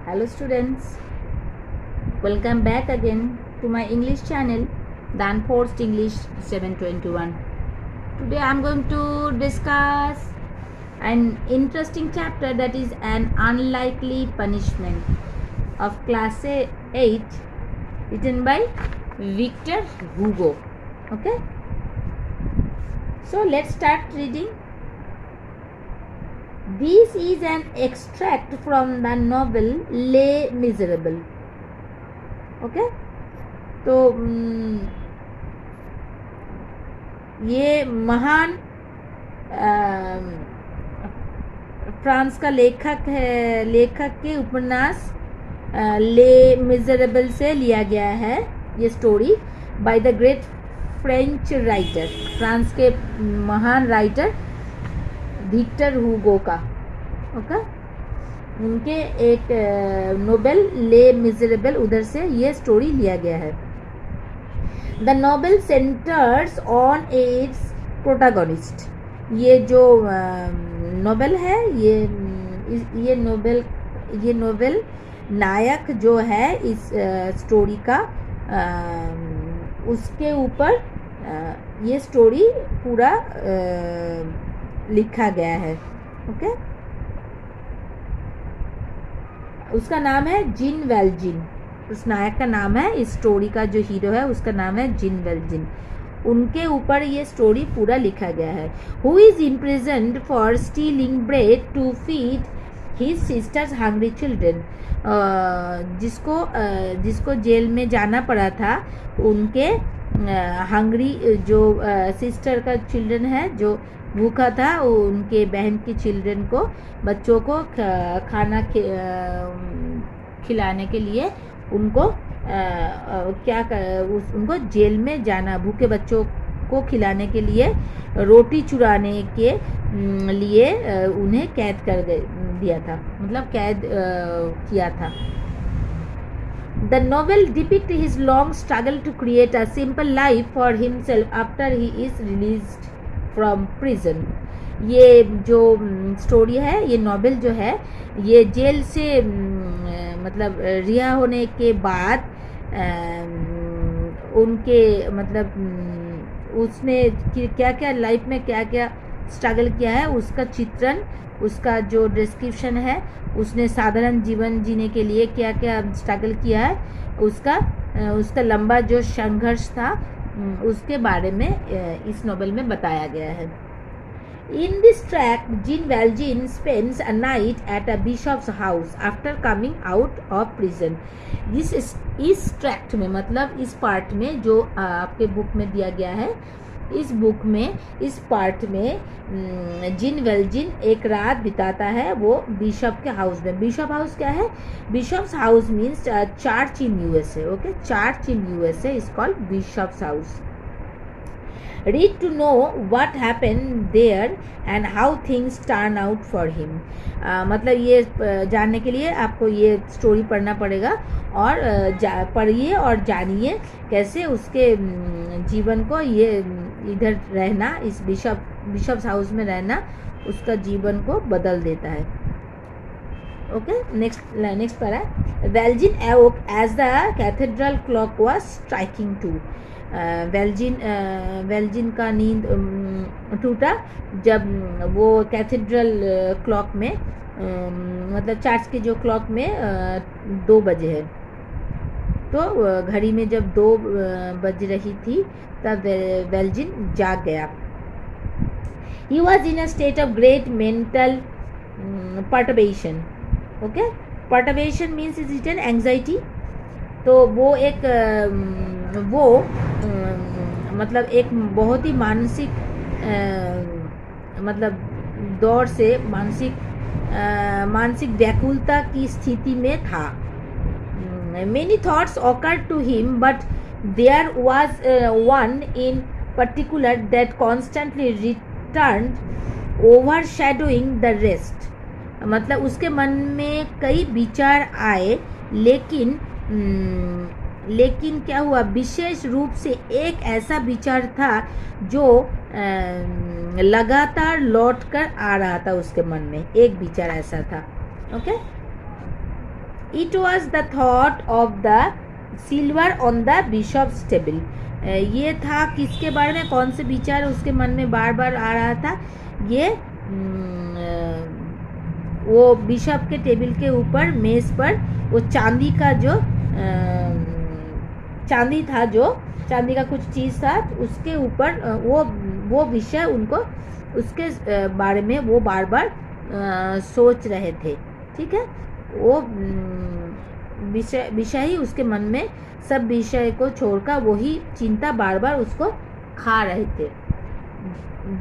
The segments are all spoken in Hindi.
Hello students, welcome back again to my English channel Danforth English 721. Today I am going to discuss an interesting chapter, that is an unlikely punishment of class 8, written by Victor Hugo. Okay, so let's start reading. This is an extract from the novel Les Miserables. Okay, तो ये महान फ्रांस का लेखक के उपन्यास ले मिजरेबल से लिया गया है ये story by the great French writer, France के महान राइटर विक्टर हुगो का। ओके, उनके एक नोवेल ले मिजरेबल, उधर से ये स्टोरी लिया गया है। The novel centres on it's protagonist. ये जो नोवेल है, ये नोवेल नायक जो है इस स्टोरी का, उसके ऊपर ये स्टोरी पूरा लिखा गया है। ओके, उसका नाम है जीन वेल्जिन। उस नायक का नाम है, इस स्टोरी का जो हीरो है उसका नाम है जीन वेल्जिन। उनके ऊपर ये स्टोरी पूरा लिखा गया है। Who is imprisoned for stealing bread to feed his sisters hungry children. जिसको जेल में जाना पड़ा था, उनके हंग्री जो सिस्टर का चिल्ड्रन है जो भूखा था, उनके बहन की चिल्ड्रन को, बच्चों को खाना खिलाने के लिए उनको उनको जेल में जाना, भूखे बच्चों को खिलाने के लिए, रोटी चुराने के लिए उन्हें कैद कर दिया था, मतलब कैद किया था। The novel depicts his long struggle to create a simple life for himself after he is released from prison. ये जो स्टोरी है, ये नॉवेल जो है, ये जेल से मतलब रिहा होने के बाद उनके मतलब उसने क्या क्या लाइफ में क्या क्या स्ट्रगल किया है उसका चित्रण, उसका जो डिस्क्रिप्शन है, उसने साधारण जीवन जीने के लिए क्या क्या स्ट्रगल किया है, उसका लंबा जो संघर्ष था, उसके बारे में इस नॉवेल में बताया गया है। In this tract, Jean Valjean spends a night at a bishop's house after coming out of prison. इस ट्रैक्ट में, मतलब इस पार्ट में जो आपके बुक में दिया गया है, इस पार्ट में जीन वेल्जिन एक रात बिताता है वो बिशप के हाउस में। बिशप हाउस क्या है? Bishop's house means church in USA. Okay, church in USA is called bishop's house. Read to know what happened there and how things turn out for him. मतलब ये जानने के लिए आपको ये स्टोरी पढ़ना पड़ेगा, और पढ़िए और जानिए कैसे उसके जीवन को, ये इधर रहना, इस बिशप्स हाउस में रहना, उसका जीवन को बदल देता है। ओके, नेक्स्ट पढ़ा। Valjean awoke as the cathedral clock was striking 2। Valjean का नींद टूटा जब वो कैथेड्रल क्लॉक में, मतलब चर्च के जो क्लॉक में 2 बजे है, तो घड़ी में जब 2 बज रही थी तब वेल्जिन जाग गया। He was in a state of great mental perturbation. Okay, perturbation means is it an anxiety? तो वो मतलब एक बहुत ही मानसिक मतलब दौर से मानसिक व्याकुलता की स्थिति में था। Many thoughts occurred to him, but there was one in particular that constantly returned, overshadowing the rest. मतलब उसके मन में कई विचार आए, लेकिन क्या हुआ, विशेष रूप से एक ऐसा विचार था जो लगातार लौट कर आ रहा था उसके मन में। एक विचार ऐसा था। Okay, It was the thought of the silver on the bishop's table. ये था किसके बारे में, कौन से विचार उसके मन में बार बार आ रहा था, ये वो बिशप के टेबल के ऊपर मेज पर वो चांदी का जो चांदी था, जो चांदी का कुछ चीज़ था, उसके ऊपर वो विषय उनको उसके बारे में वो बार बार सोच रहे थे। ठीक है, वो विषय ही उसके मन में, सब विषय को छोड़कर वही चिंता बार बार उसको खा रहे थे।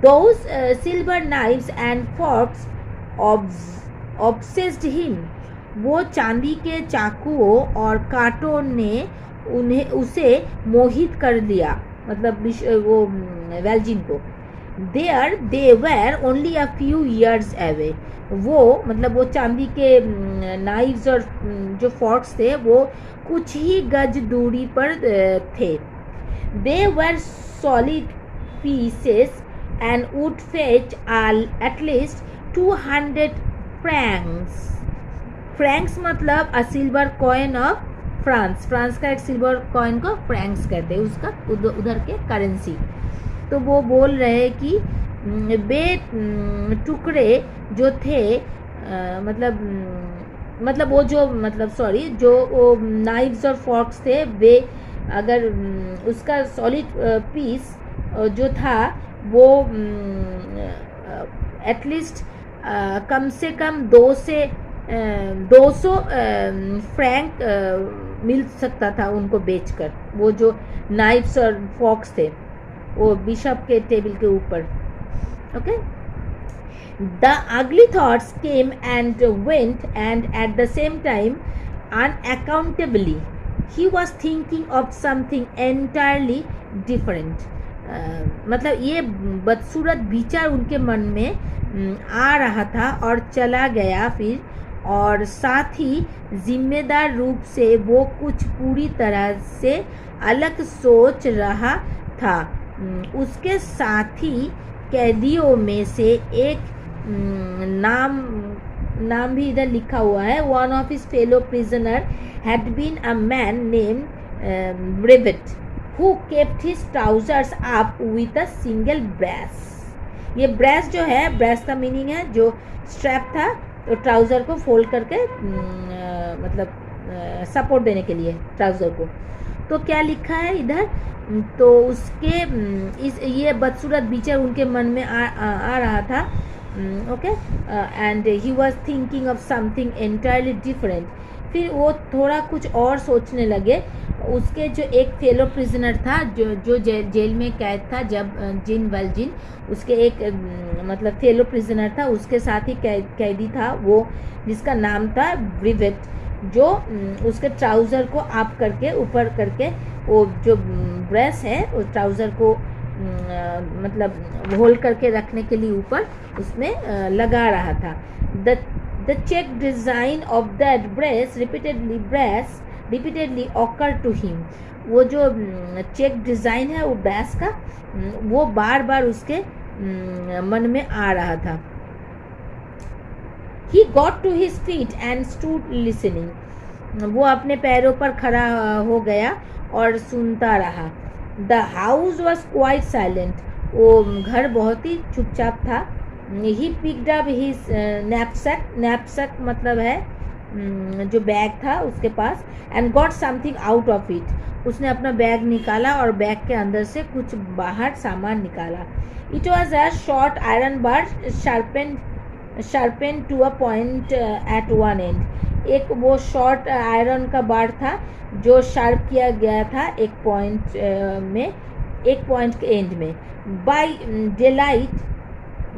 Those silver knives and forks obsessed him. वो चांदी के चाकुओं और कांटों ने उसे मोहित कर दिया, मतलब वो वेल्जिन को। There they were only a few years away. वो मतलब वो चांदी के नाइव्स और जो फॉर्क्स थे वो कुछ ही गज दूरी पर थे। They were solid pieces and would fetch at least 200 francs. Franks मतलब अ silver coin of France, France का एक सिल्वर कॉइन को फ्रैंक्स कहते हैं, उसका उधर के करेंसी। तो वो बोल रहे कि वे टुकड़े जो थे मतलब वो जो जो वो नाइव्स और फॉर्क्स थे, वे अगर उसका सॉलिड पीस जो था वो एटलीस्ट कम से कम 200 फ्रैंक मिल सकता था उनको बेचकर, वो जो नाइफ्स और फॉक्स थे वो बिशप के टेबल के ऊपर। ओके, द अगली thoughts came and went and at the same time unaccountably he was thinking of something entirely different. मतलब ये बदसूरत विचार उनके मन में आ रहा था और चला गया फिर, और साथ ही जिम्मेदार रूप से वो कुछ पूरी तरह से अलग सोच रहा था। उसके साथी कैदियों में से एक नाम भी इधर लिखा हुआ है। One of his fellow prisoner had been a man named Brevet who kept his trousers up with a single brace. ये ब्रेस जो है, ब्रेस का मीनिंग है जो स्ट्रैप था, तो ट्राउज़र को फोल्ड करके मतलब सपोर्ट देने के लिए ट्राउज़र को। तो क्या लिखा है इधर, तो उसके ये बदसूरत विचार उनके मन में आ रहा था। Okay, and he was thinking of something entirely different. फिर वो थोड़ा कुछ और सोचने लगे। उसके जो एक फेलो प्रिजनर था, जो जेल में कैद था, जब जिन वेल्जिन, उसके एक मतलब फेलो प्रिजनर था, उसके साथ ही कैदी था वो, जिसका नाम था ब्रिवेट, जो उसके ट्राउज़र को आप करके ऊपर करके वो जो ब्रेस है उस ट्राउज़र को मतलब होल्ड करके रखने के लिए ऊपर उसमें लगा रहा था। The check design of that brace repeatedly occurred to him. वो जो चेक डिज़ाइन है वो ब्रेस का, वो बार बार उसके मन में आ रहा था। He got to his feet and stood listening. वो अपने पैरों पर खड़ा हो गया और सुनता रहा। The house was quite silent. वो घर बहुत ही चुपचाप था। He picked up his knapsack मतलब है जो बैग था उसके पास, and got something out of it. उसने अपना बैग निकाला और बैग के अंदर से कुछ बाहर सामान निकाला। It was a short iron bar sharpened to a point at one end. एक वो शॉर्ट आयरन का बार था जो शार्प किया गया था एक पॉइंट के एंड में।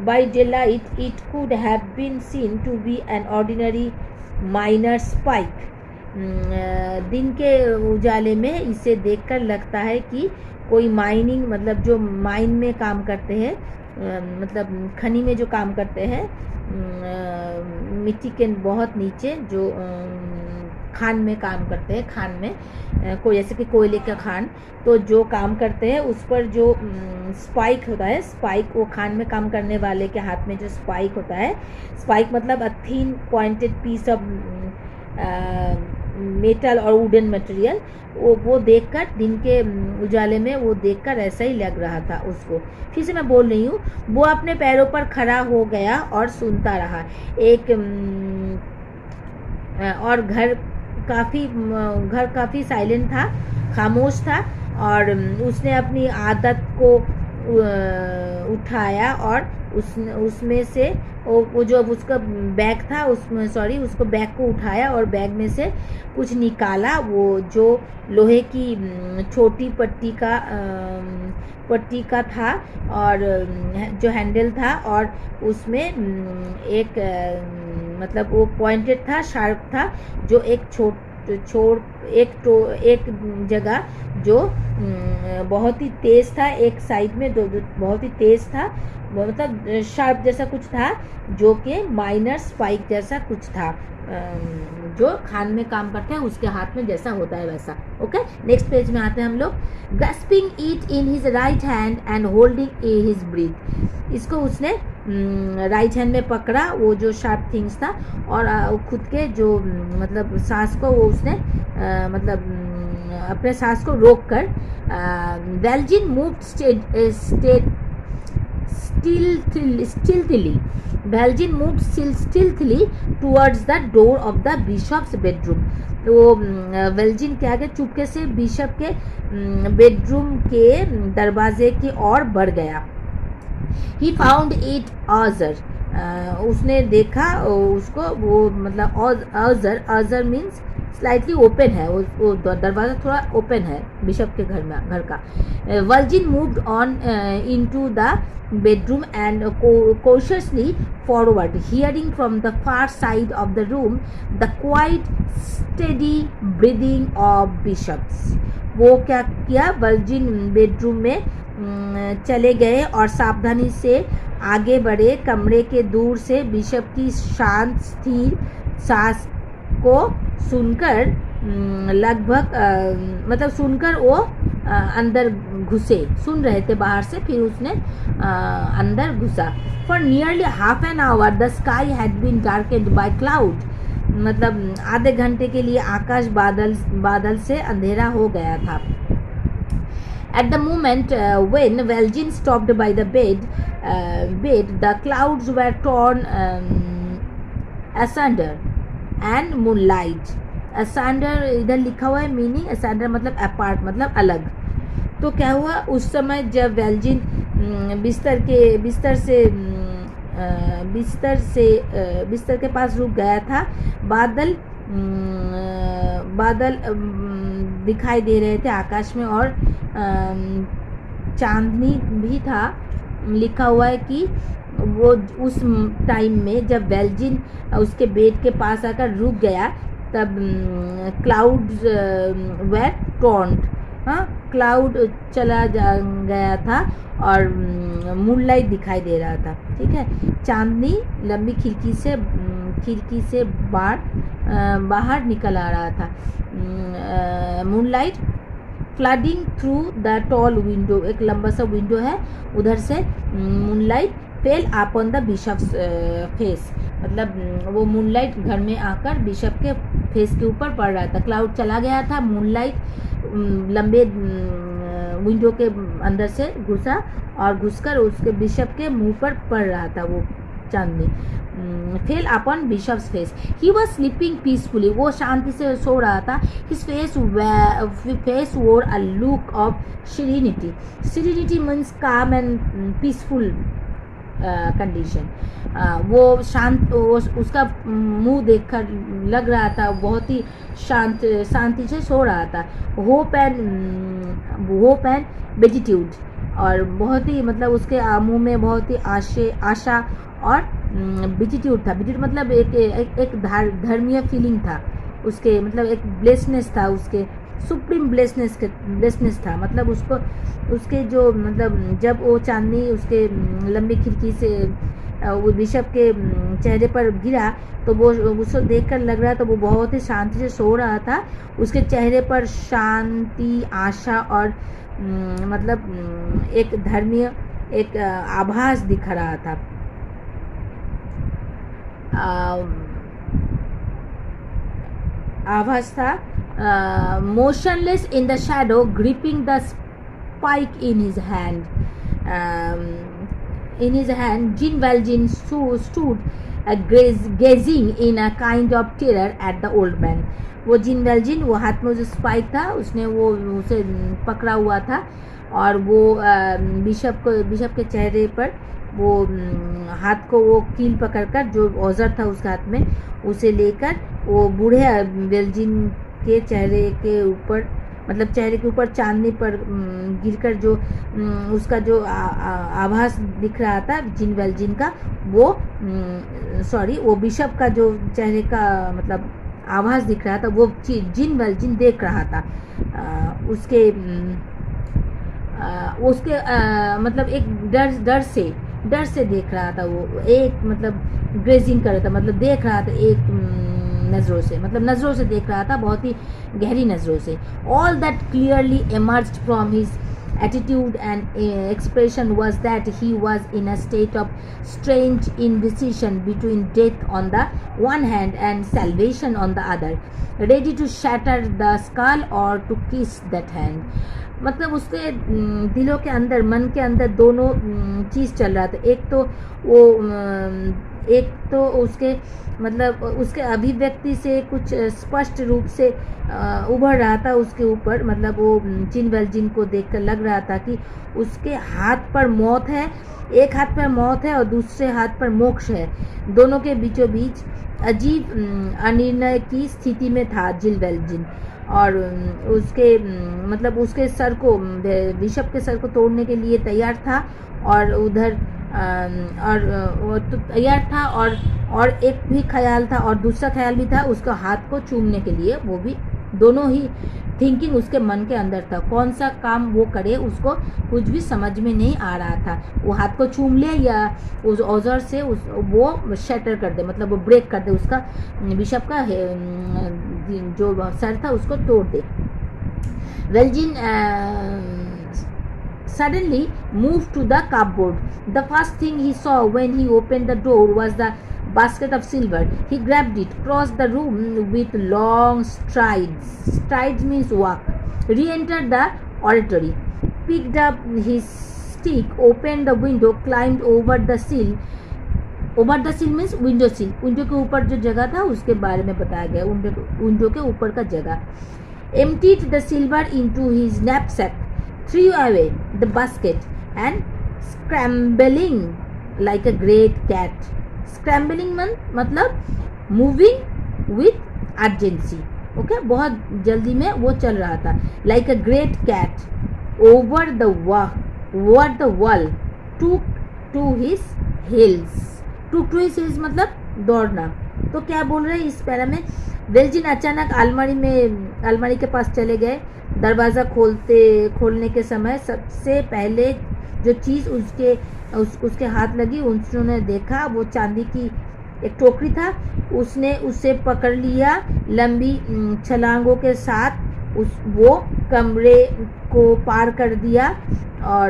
By daylight it could have been seen to be an ordinary miner's spike. दिन के उजाले में इसे देखकर लगता है कि कोई माइनिंग मतलब जो माइन में काम करते हैं, मतलब खनी में जो काम करते हैं, मिट्टी के बहुत नीचे जो खान में काम करते हैं, खान में कोई जैसे कि कोयले का खान, तो जो काम करते हैं उस पर जो स्पाइक होता है, स्पाइक वो खान में काम करने वाले के हाथ में जो स्पाइक होता है, स्पाइक मतलब a thin pointed piece of metal और वुडन मटेरियल, वो देखकर दिन के उजाले में वो देखकर ऐसा ही लग रहा था उसको। फिर से मैं बोल रही हूँ, वो अपने पैरों पर खड़ा हो गया और सुनता रहा। और घर काफ़ी साइलेंट था, खामोश था, और उसने अपनी आदत को उठाया और उसमें से वो जो उसका बैग था उसको बैग को उठाया और बैग में से कुछ निकाला, वो जो लोहे की छोटी पट्टी का था और जो हैंडल था, और उसमें एक मतलब वो पॉइंटेड था, शार्प था, जो एक जगह जो बहुत ही तेज था, एक साइड में बहुत ही तेज था, मतलब शार्प जैसा कुछ था, जो कि माइनर स्पाइक जैसा कुछ था, जो खान में काम करते हैं उसके हाथ में जैसा होता है वैसा। ओके, नेक्स्ट पेज में आते हैं हम लोग। Grasping it in his right hand and holding his breath, इसको उसने राइट हैंड में पकड़ा, वो जो शार्प थिंग्स था, और खुद के जो मतलब सांस को वो उसने अपने सांस को रोक कर वेल्जिन moved stealthily. Belgian moved stealthily towards the door of the bishop's bedroom. तो वेल्जिन क्या है, चुपके से बिशप के बेडरूम के दरवाजे की ओर बढ़ गया। He found it ajar. उसने देखा उसको, वो मतलब अजर मीन्स स्लाइटली ओपन है, वो दरवाज़ा थोड़ा ओपन है बिशप के घर का। Virgin moved on into the bedroom and cautiously forward, hearing from the far side of the room the quiet steady breathing of bishops. वो क्या किया, वर्जिन बेडरूम में चले गए और सावधानी से आगे बढ़े। कमरे के दूर से बिशप की शांत स्थिर सांस को सुनकर लगभग सुनकर वो अंदर घुसे, सुन रहे थे बाहर से, फिर उसने अंदर घुसा। For nearly half an hour the sky had been darkened by cloud, मतलब आधे घंटे के लिए आकाश बादल से अंधेरा हो गया था। At the moment when Valjean stopped by the bed, the clouds were torn asunder and moonlight. Asunder इधर लिखा हुआ है, मीनिंग asunder मतलब अपार्ट, मतलब अलग। तो क्या हुआ, उस समय जब वेल्जिन बिस्तर के पास रुक गया था, बादल दिखाई दे रहे थे आकाश में, और चांदनी भी था। लिखा हुआ है कि वो उस टाइम में जब वेल्जिन उसके बेड के पास आकर रुक गया, तब क्लाउड्स वेर टॉर्न्ड, क्लाउड चला गया था और मूनलाइट दिखाई दे रहा था। ठीक है, चांदनी लंबी खिड़की से बाहर निकल आ रहा था। Moonlight flooding through the tall window, एक लंबा सा विंडो है, उधर से moonlight fell upon the bishop's face, मतलब वो मूनलाइट घर में आकर बिशप के फेस के ऊपर पड़ रहा था। क्लाउड चला गया था, मूनलाइट लंबे विंडो के अंदर से घुसा और घुसकर उसके बिशप के मुंह पर पड़ रहा था वो चांदनी। Fell upon bishop's face, he was sleeping peacefully, वो शांति से सो रहा था। His face wore a look of serenity, serenity means calm and peaceful condition. वो शांत, उसका मुंह देखकर लग रहा था बहुत ही शांति से सो रहा था। होप एंड बेटिट्यूड, और बहुत ही मतलब उसके मुंह में बहुत ही आशा और बेटिट्यूड था। बेटिट्यूड मतलब एक धर्मीय फीलिंग था उसके, मतलब एक ब्लेसनेस था उसके, सुप्रीम ब्लेसनेस था। मतलब उसके जो मतलब जब वो चांदनी उसके लंबी खिड़की से वो बिशप के चेहरे पर गिरा, तो वो उसको देखकर लग रहा था वो बहुत ही शांति से सो रहा था। उसके चेहरे पर शांति, आशा और मतलब एक धर्मीय एक आभास दिख रहा था। आभास था, motionless in the shadow gripping the spike in his hand. In his hand, Jean Valjean stood gazing in a kind of terror at the old man. वो जीन वेल्जिन, वो हाथ में जो स्पाइक था उसने वो उसे पकड़ा हुआ था और वो बिशप के चेहरे पर वो हाथ को वो कील पकड़कर जो औजार था उसके हाथ में उसे लेकर वो बूढ़े वेल्जिन के चेहरे के ऊपर, मतलब चेहरे के ऊपर चांदनी पर गिरकर जो उसका जो आभास दिख रहा था जीन वेल्जिन का, वो वो बिशप का जो चेहरे का मतलब आभास दिख रहा था वो जीन वेल्जिन देख रहा था. उसके मतलब एक डर से देख रहा था. वो एक मतलब ग्रेजिंग कर रहा था, मतलब देख रहा था एक नज़रों से, मतलब नज़रों से देख रहा था, बहुत ही गहरी नज़रों से. All that clearly emerged from his attitude and expression was that he was in a state of strange indecision between death on the one hand and salvation on the other, ready to shatter the skull or to kiss that hand. मतलब उसके दिलों के अंदर, मन के अंदर दोनों चीज़ चल रहा था. एक तो उसके मतलब उसके अभिव्यक्ति से कुछ स्पष्ट रूप से उभर रहा था उसके ऊपर, मतलब वो जीन वेल्जिन को देखकर लग रहा था कि उसके हाथ पर मौत है, एक हाथ पर मौत है और दूसरे हाथ पर मोक्ष है. दोनों के बीचों बीच अजीब अनिर्णय की स्थिति में था जीन वेल्जिन और उसके मतलब उसके सर को, बिशप के सर को तोड़ने के लिए तैयार था और उधर वो तो तैयार था और एक भी ख्याल था और दूसरा ख्याल भी था उसका हाथ को चूमने के लिए. वो भी दोनों ही थिंकिंग उसके मन के अंदर था. कौन सा काम वो करे उसको कुछ भी समझ में नहीं आ रहा था. वो हाथ को चूम ले या उस औजार से वो शटर कर दे, मतलब वो ब्रेक कर दे, उसका बिशप का जो सर था उसको तोड़ दे. वेल्जिन suddenly moved to the cupboard. The first thing he saw when he opened the door was the basket of silver. He grabbed it, crossed the room with long strides. Strides means walk. Re-entered the oratory, picked up his stick, opened the window, climbed over the sill. Over the sill means window sill. Window के ऊपर जो जगह था उसके बारे में बताया गया, विंडो के ऊपर का जगह. Emptied the silver into his knapsack, threw away the basket and scrambling like a great cat. Scrambling मतलब moving with urgency. Okay, बहुत जल्दी में वो चल रहा था. Like a great cat over the wall took to his heels. took to his heels मतलब दौड़ना. तो क्या बोल रहे हैं इस पैरा में? वेल्जिन अचानक अलमारी के पास चले गए. दरवाज़ा खोलने के समय सबसे पहले जो चीज़ उसके हाथ लगी, उन्होंने देखा वो चांदी की एक टोकरी था. उसने उसे पकड़ लिया. लंबी छलांगों के साथ वो कमरे को पार कर दिया और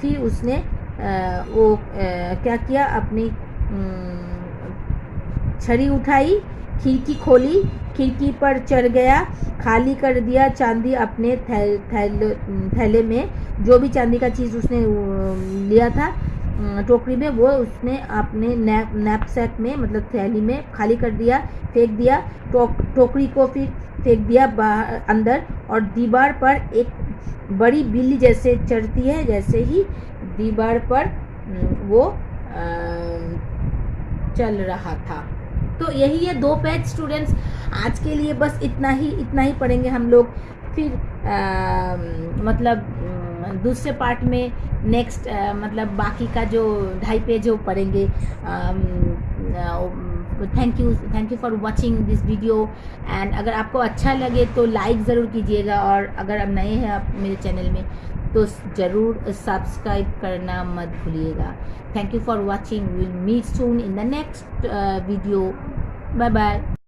फिर उसने क्या किया, अपनी छड़ी उठाई, खिड़की खोली, खिड़की पर चढ़ गया, खाली कर दिया चांदी अपने थैले में. जो भी चांदी का चीज़ उसने लिया था टोकरी में वो उसने अपने नैपसैक में मतलब थैली में खाली कर दिया, फेंक दिया. टोकरी को फिर फेंक दिया बाहर अंदर और दीवार पर एक बड़ी बिल्ली जैसे चढ़ती है, जैसे ही दीवार पर वो चल रहा था. तो यही है 2 पेज स्टूडेंट्स. आज के लिए बस इतना ही पढ़ेंगे हम लोग. फिर मतलब दूसरे पार्ट में नेक्स्ट मतलब बाकी का जो 2.5 पेज वो पढ़ेंगे. Thank you for watching this video. And अगर आपको अच्छा लगे तो लाइक ज़रूर कीजिएगा और अगर आप नए हैं आप मेरे चैनल में तो ज़रूर सब्सक्राइब करना मत भूलिएगा. Thank you for watching. Will meet soon in the next video. Bye bye.